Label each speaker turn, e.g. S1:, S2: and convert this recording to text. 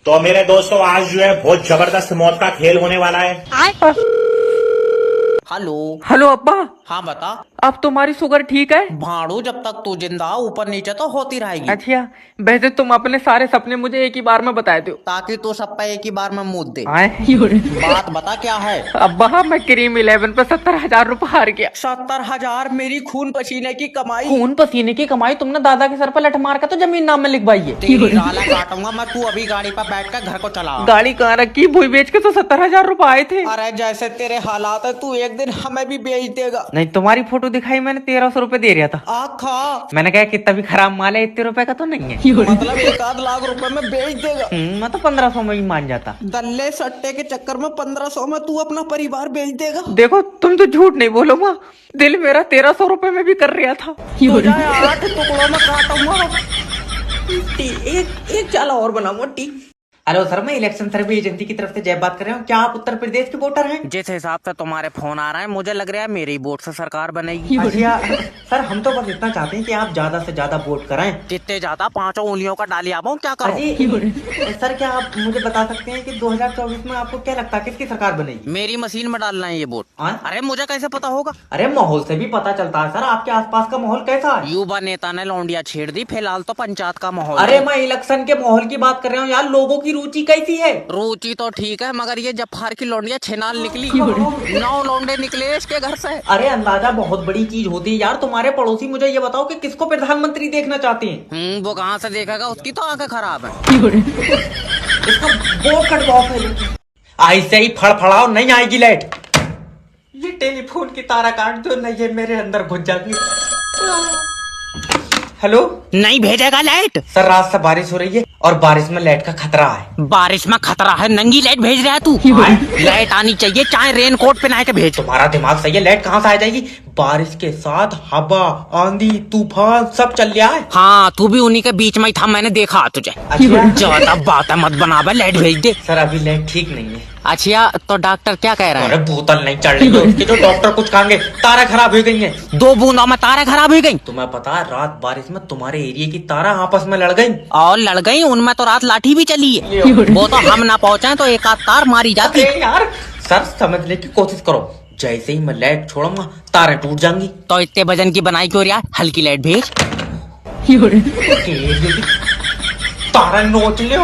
S1: तो मेरे दोस्तों आज जो है बहुत जबरदस्त मौत का खेल होने वाला है।
S2: हेलो।
S3: हेलो अब्बा,
S2: हाँ बता।
S3: अब तुम्हारी शुगर ठीक है?
S2: भाड़ू, जब तक तू जिंदा ऊपर नीचे तो होती रहेगी।
S3: अच्छा, वैसे तुम अपने सारे सपने मुझे एक ही बार में बता दो
S2: ताकि तू सब पे एक ही बार में मुद दे। बात बता क्या है।
S3: अब्बा, मैं क्रीम 11 पे 70,000 रुपए हार गया।
S2: 70,000 मेरी खून पसीने की कमाई।
S3: खून पसीने की कमाई तुमने दादा के सर पर लठ मार कर तो जमीन नाम में लिखवाई है।
S2: तेरी राला काटूंगा मैं, तू अभी गाड़ी पर बैठ कर घर को चला।
S3: गाड़ी कहाँ रखी? भूई बेच के तो 70,000 रुपए आए थे।
S2: अरे जैसे तेरे हालात है, तू एक दिन हमें भी बेच देगा।
S3: नहीं, तुम्हारी फोटो दिखाई मैंने, 1300 रुपए दे रहा था।
S2: आखा
S3: मैंने कहा कितना भी खराब माल है, इतने रुपए का तो नहीं है।
S2: मतलब 1 लाख रुपए में बेच देगा।
S3: मैं तो 1500 में ही मान जाता।
S2: दल्ले सट्टे के चक्कर में 1500 में तू अपना परिवार बेच देगा।
S3: देखो, तुम तो झूठ नहीं बोलो माँ, दिल मेरा 1300 रुपए में भी कर रहा था।
S2: तुझे 8 टुकड़ों में काटूंगा।
S3: एक चाला और बनाऊंगा टी। हेलो सर, मैं इलेक्शन सर्वे एजेंसी की तरफ से जय बात कर रहा हूँ। क्या आप उत्तर प्रदेश के वोटर हैं?
S2: जिस हिसाब से तुम्हारे फोन आ रहा है, मुझे लग रहा है मेरी वोट से सरकार बनेगी।
S3: अच्छा सर, हम तो बस इतना चाहते हैं कि आप ज्यादा से ज्यादा वोट कराएं।
S2: जितने ज्यादा 5 उंगलियों का डालिया पाऊँ, क्या करूँ?
S3: अजी सर, क्या आप मुझे बता सकते हैं कि 2024 में आपको क्या लगता है किसकी सरकार बनेगी?
S2: मेरी मशीन में डालना है ये वोट।
S3: हाँ?
S2: अरे मुझे कैसे पता होगा?
S3: अरे माहौल से भी पता चलता है सर, आपके आसपास का माहौल कैसा है?
S2: युवा नेता ने लौंडिया छेड़ दी, फिलहाल तो पंचायत का माहौल।
S3: अरे मैं इलेक्शन के माहौल की बात कर रहा हूँ यार, लोगों की रुचि कैसी है?
S2: रुचि तो ठीक है, मगर ये जफार की लौंडिया छेनाल निकली। 9 लौंडे निकले इसके घर से।
S3: अरे अंदाजा बहुत बड़ी चीज होती है यार। तुम्हारे पड़ोसी मुझे ये बताओ कि किसको प्रधानमंत्री देखना चाहते हैं?
S2: वो कहाँ से देखेगा, उसकी तो आंखें खराब है।
S3: इसका वोट कटवाओ पहले। ऐसे ही फड़फड़ाओ, नहीं आएगी लाइट। ये टेलीफोन की तारा काट दो, नहीं ये मेरे अंदर घुस जाएगी। हेलो,
S2: नहीं भेजेगा लाइट।
S3: सर रात से बारिश हो रही है और बारिश में लाइट का खतरा है।
S2: बारिश में खतरा है, नंगी लाइट भेज रहा है तू? लाइट आनी चाहिए, चाहे रेन कोट पहना के भेज।
S3: तुम्हारा दिमाग सही है, लाइट कहाँ से आ जाएगी? बारिश के साथ हवा, आंधी, तूफान सब चल रहा है।
S2: हाँ, तू भी उन्हीं के बीच में ही था, मैंने देखा तुझे।
S3: अच्छा।
S2: ज्यादा बात मत बनावे, लाइट भेज दे।
S3: सर अभी लाइट ठीक नहीं है।
S2: अच्छा, तो डॉक्टर क्या कह रहा है?
S3: अरे बोतल नहीं चढ़ रही है उसकी, जो डॉक्टर कुछ कहेंगे। तारा खराब हो गई है।
S2: 2 बूंदों में तारे खराब हो गई।
S3: तुम्हें पता है, रात बारिश में तुम्हारे एरिया की तारा आपस में लड़ गई।
S2: और लड़ गई, उनमें तो रात लाठी भी चली है। वो तो हम ना पहुंचे तो एक आध तार मारी जाती।
S3: यार सर, समझने की कोशिश करो। जैसे ही मैं लाइट छोड़ूंगा तारे टूट जाएंगी।
S2: तो इतने वजन की बनाई क्यों रहा? हल्की लाइट भेज।
S3: तारा नोच ले।